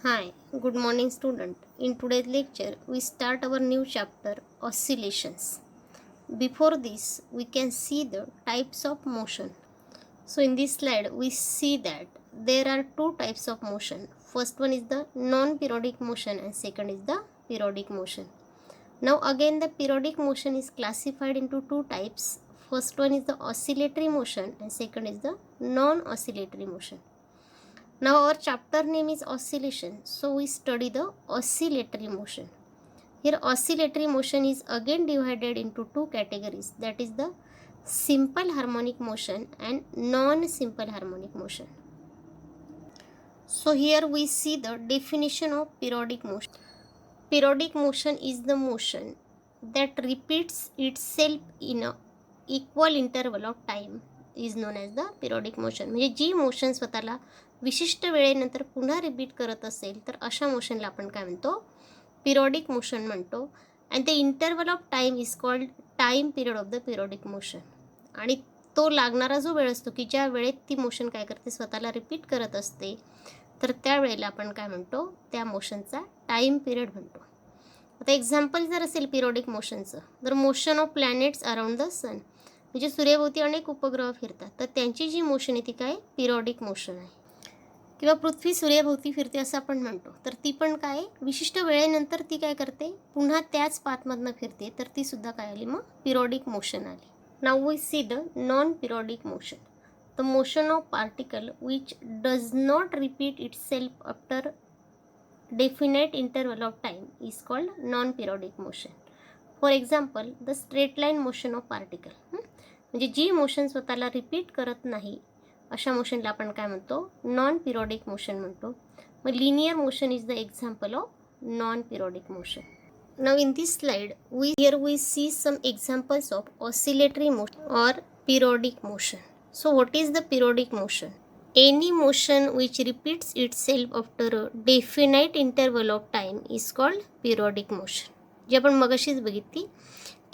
Hi, good morning student. In today's lecture, we start our new chapter, oscillations. Before this, we can see the types of motion. So in this slide, we see that there are two types of motion. First one is the non-periodic motion and second is the periodic motion. Now again the periodic motion is classified into two types. First one is the oscillatory motion and second is the non-oscillatory motion. Now our chapter name is oscillation, so we study the oscillatory motion. Here oscillatory motion is again divided into two categories, that is the simple harmonic motion and non-simple harmonic motion. So here we see the definition of periodic motion. Periodic motion is the motion that repeats itself in a equal interval of time is known as the periodic motion. म्हणजे जी motion स्वतःला विशिष्ट वेळेनंतर पुन्हा repeat करत असेल तर अशा मोशनला आपण काय म्हणतो, पिरियडिक मोशन म्हणतो. And the interval of time is called time period of the periodic motion. आणि तो लागणारा जो वेळ असतो की ज्या वेळेत ती मोशन काय करते, स्वतःला रिपीट करत असते, तर त्या वेळेला आपण काय म्हणतो, त्या मोशनचा टाईम पिरियड म्हणतो. आता एक्झाम्पल जर असेल पिरियडिक मोशनचं, तर motion of planets around the sun, म्हणजे सूर्याभोवती अनेक उपग्रह फिरतात, तर त्यांची जी मोशन आहे ती काय, पिरियडिक मोशन आहे. किंवा पृथ्वी सूर्याभोवती फिरते असं आपण म्हणतो, तर ती पण काय विशिष्ट वेळेनंतर ती काय करते, पुन्हा त्याच पाथमधनं फिरते, तर ती सुद्धा काय आली, मग पिरियडिक मोशन आली. Now we see the non periodic motion. The motion of particle which does not repeat itself after definite interval of time is called non-periodic motion. For example, the straight line motion of particle. म्हणजे जी motion स्वतःला repeat करत नाही अशा मोशनला आपण काय म्हणतो, non periodic motion म्हणतो. मग linear motion is the example of non periodic motion. Now in this slide, we see some examples of oscillatory motion or periodic motion. So what is the periodic motion? Any motion which repeats itself after a definite interval of time is called periodic motion. जी आपण मगाशीच बघितली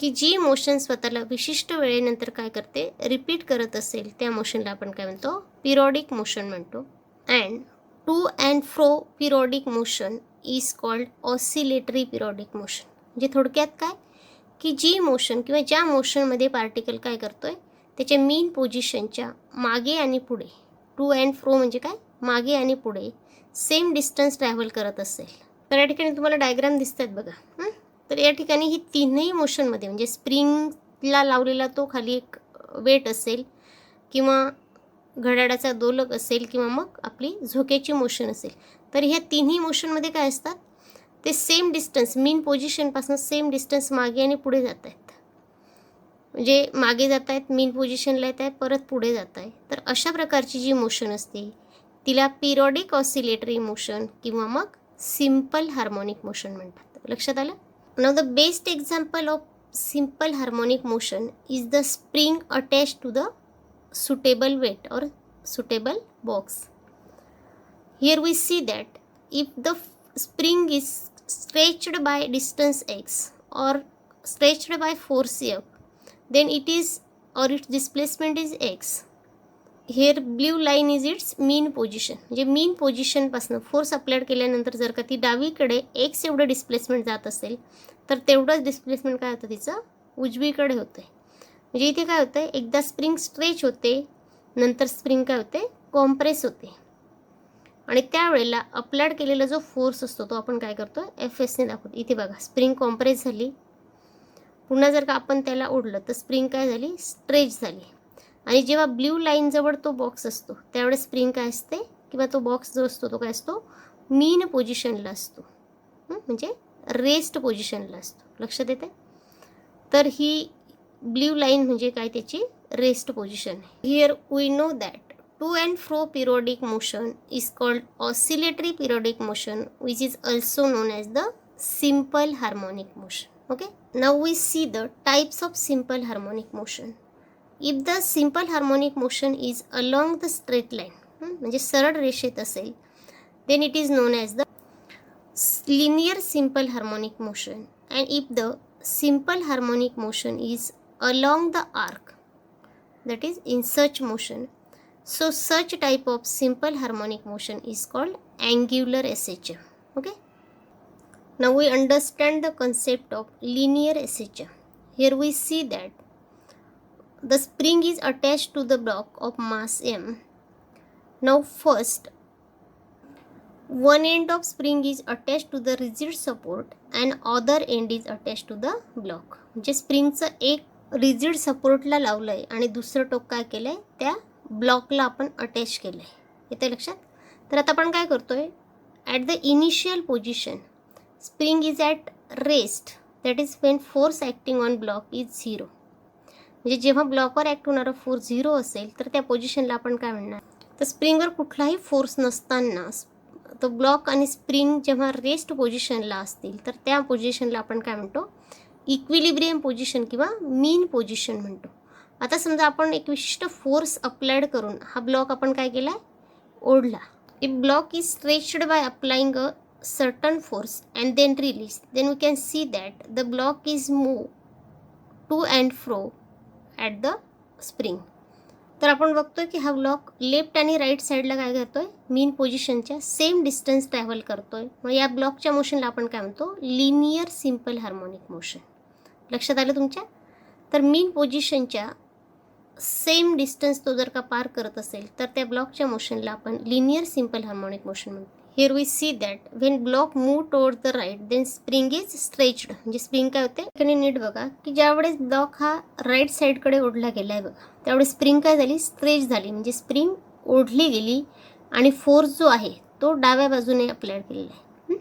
की जी motion स्वतःला विशिष्ट वेळेनंतर काय करते, repeat करत असेल, त्या मोशनला आपण काय म्हणतो, पिरियडिक मोशन म्हणतो. And to and fro periodic motion is called oscillatory periodic motion. म्हणजे थोडक्यात काय की जी मोशन किंवा ज्या मोशनमध्ये पार्टिकल काय करतोय, त्याच्या मीन पोझिशनच्या मागे आणि पुढे, टू अँड फ्रो म्हणजे काय, मागे आणि पुढे सेम डिस्टन्स ट्रॅव्हल करत असेल. तर या ठिकाणी तुम्हाला डायग्राम दिसत आहेत बघा. तर या ठिकाणी ही तीनही मोशनमध्ये, म्हणजे स्प्रिंगला लावलेला तो खाली एक वेट असेल, किंवा घड्याळाचा दोलक असेल, किंवा मग आपली झोक्याची मोशन असेल, तर ह्या तिन्ही मोशनमध्ये काय असतात, ते सेम डिस्टन्स मीन पोझिशनपासून सेम डिस्टन्स मागे आणि पुढे जात आहेत. म्हणजे मागे जात आहेत, मीन पोझिशनला येत आहेत, परत पुढे जात आहे. तर अशा प्रकारची जी मोशन असते तिला पिरियडिक ऑसिलेटरी मोशन किंवा मग सिम्पल हार्मोनिक मोशन म्हणतात. लक्षात आलं. Now the best example of simple harmonic motion is the spring attach to the suitable weight or suitable box. Here we see that if the spring is stretched by distance x or stretched by force F, then it is or its displacement is x. Here blue line is its mean position. म्हणजे मीन पोझिशनपासून force applied केल्यानंतर जर का ती डावीकडे x एवढं displacement जात असेल, तर तेवढंच डिस्प्लेसमेंट काय होतं तिचं, उजवीकडे होतं आहे. म्हणजे इथे काय होतं आहे, एकदा स्प्रिंग स्ट्रेच होते, नंतर स्प्रिंग काय होते, कॉम्प्रेस होते. आणि त्यावेळेला अप्लाइड केलेला जो फोर्स असतो तो आपण काय करतो, एफ एसने दाखवतो. इथे बघा स्प्रिंग कॉम्प्रेस झाली, पुन्हा जर का आपण त्याला ओढलं तर स्प्रिंग काय झाली, स्ट्रेच झाली. आणि जेव्हा ब्ल्यू लाईनजवळ तो बॉक्स असतो त्यावेळेस स्प्रिंग काय असते, किंवा तो बॉक्स जो असतो तो काय असतो, मीन पोझिशनला असतो, म्हणजे रेस्ट पोझिशनला असतो. लक्षात येते. तर ही ब्ल्यू लाईन म्हणजे काय, त्याची रेस्ट पोझिशन आहे. Here we know that to and fro periodic motion is called oscillatory periodic motion, which is also known as the simple harmonic motion. Okay, now we see the types of simple harmonic motion. If the simple harmonic motion is along the straight line, म्हणजे सरळ रेषेत असेल, then it is known as the linear simple harmonic motion. And if the simple harmonic motion is along the arc, that is in such motion, so such type of simple harmonic motion is called angular SHM. Okay. Now we understand the concept of linear SHM. Here we see that the spring is attached to the block of mass m. Now first, one end of spring is attached to the rigid support and other end is attached to the block. म्हणजे स्प्रिंगचं एक rigid सपोर्टला लावलं आहे आणि दुसरं टोक काय केलं आहे, त्या ब्लॉकला आपण अटॅच केलं आहे. येतं लक्षात? तर आता आपण काय करतो आहे, at the initial position spring is at rest, that is Wien force acting on block is zero. म्हणजे जेव्हा ब्लॉकवर ॲक्ट होणारा फोर्स झिरो असेल तर त्या पोझिशनला आपण काय म्हणणार, तर स्प्रिंगवर कुठलाही फोर्स नसताना तो ब्लॉक आणि स्प्रिंग जेव्हा रेस्ट पोझिशनला असतील तर त्या पोझिशनला आपण काय म्हणतो, इक्विलिब्रियम पोझिशन किंवा मीन पोझिशन म्हणतो. आता समजा आपण एक विशिष्ट फोर्स अप्लाइड करून हा ब्लॉक आपण काय केला आहे, ओढला. If block is stretched by applying a certain force and then release, then we can see that the block is move to and fro at the spring. तर आपण बघतोय की हा ब्लॉक लेफ्ट आणि राईट साईडला काय करतोय, मीन पोझिशनच्या सेम डिस्टन्स ट्रॅव्हल करतोय. मग या ब्लॉकच्या मोशनला आपण काय म्हणतो, लिनियर सिम्पल हार्मोनिक मोशन. लक्षात आलं तुमच्या? तर मीन पोझिशनच्या सेम डिस्टन्स तो जर का पार करत असेल तर त्या ब्लॉकच्या मोशनला आपण लिनियर सिम्पल हार्मोनिक मोशन म्हणतो. Here we see that when block move toward the right then spring is stretched. म्हणजे स्प्रिंग काय होते, आणि नीट बघा की ज्यावेळेस ब्लॉक हा राईट साईडकडे ओढला गेला आहे बघा, त्यावेळेस स्प्रिंग काय झाली, स्ट्रेच झाली. म्हणजे स्प्रिंग ओढली गेली आणि फोर्स जो आहे तो डाव्या बाजूने अप्लाय केलेला आहे.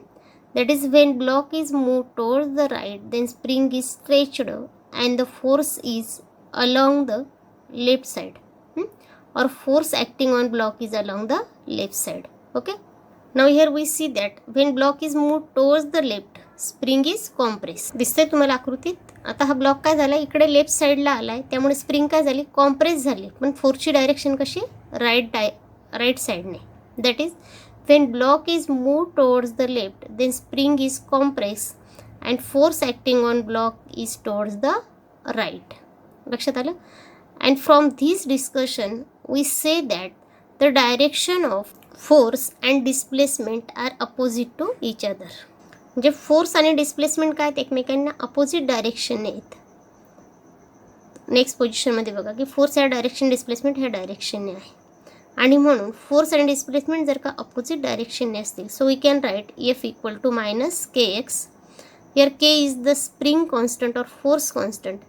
That is when block is move toward the right then spring is stretched and the force is along the left side, or force acting on block is along the left side. Okay, now here we see that when block is moved towards the left spring is compressed. दिसतंय तुम्हाला आकृतीत? आता हा block काय झाला, इकडे left साईडला आलाय, त्यामुळे स्प्रिंग काय झाली, कॉम्प्रेस झाली. पण फोर्सची डायरेक्शन कशी, राईट साईडने. That is when block is moved towards the left then spring is compressed and force acting on block is towards the right. लक्षात आलं? And from this discussion we say that the direction of force and displacement are opposite to each other. म्हणजे force आणि displacement काय आहेत, एकमेकांना opposite डायरेक्शनने आहेत. Next पोझिशनमध्ये बघा की फोर्स या डायरेक्शन, डिस्प्लेसमेंट ह्या डायरेक्शनने आहे. आणि म्हणून फोर्स आणि डिस्प्लेसमेंट जर का अपोजिट डायरेक्शनने असतील so we can write F equal to minus K X. Here K is the spring constant or force constant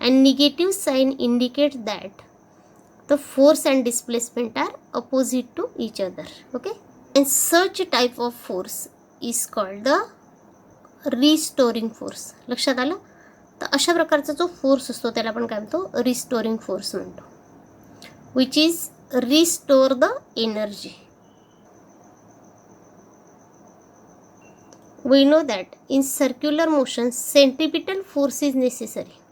and negative sign indicates that the force and displacement are opposite to each other. Okay, and such type of force is called the restoring force. लक्षात आलं? तर अशा प्रकारचा जो force असतो त्याला आपण काय म्हणतो, रिस्टोरिंग फोर्स म्हणतो, which is restore the energy. We know that in circular motion centripetal force is necessary.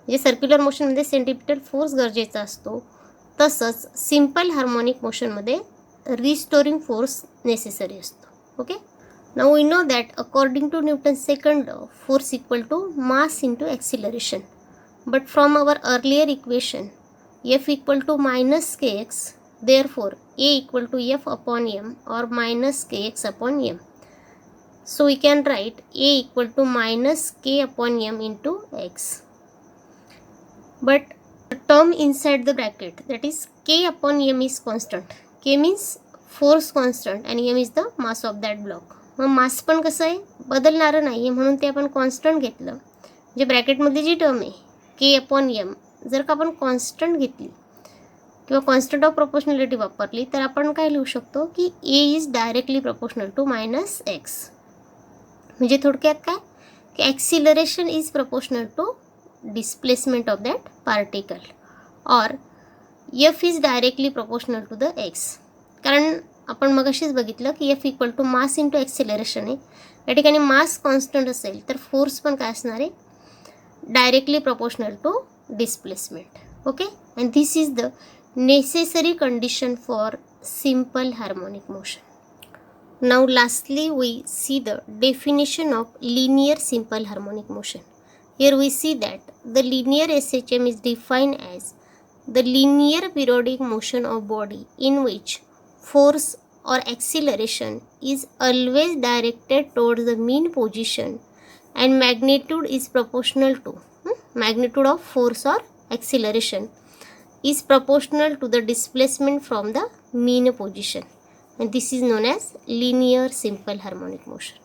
म्हणजे सर्क्युलर मोशनमध्ये सेंट्रिपिटल फोर्स गरजेचा असतो, तसंच सिम्पल हार्मोनिक मोशनमध्ये रिस्टोरिंग फोर्स नेसेसरी असतो. Okay, now we know that according to Newton second law force equal to mass into acceleration. But from our earlier equation F equal to minus K X, therefore A equal to F upon M or minus K X upon M. So we can write A equal to minus K upon M into x. But the term inside the bracket, that is k upon m, is constant. K means force constant and m is the mass of that block. मग मास पण कसं आहे, बदलणारं नाही आहे, म्हणून ते आपण कॉन्स्टंट घेतलं. जे ब्रॅकेटमधली जी टर्म आहे के अपॉन एम, जर का आपण कॉन्स्टंट घेतली किंवा कॉन्स्टंट ऑफ प्रोपोर्शनॅलिटी वापरली तर आपण काय लिहू शकतो की A is directly proportional to minus X. म्हणजे थोडक्यात काय की acceleration is proportional to displacement of that particle or f is directly proportional to the x. कारण आपण मगाशीच बघितलं की f equal to mass into acceleration आहे. या ठिकाणी मास कॉन्स्टंट असेल तर फोर्स पण काय असणार आहे, directly proportional to displacement. Okay, and this is the necessary condition for simple harmonic motion. Now lastly we see the definition of linear simple harmonic motion. Here we see that the linear SHM is defined as the linear periodic motion of body in which force or acceleration is always directed towards the mean position and magnitude is proportional to magnitude of force or acceleration is proportional to the displacement from the mean position, and this is known as linear simple harmonic motion.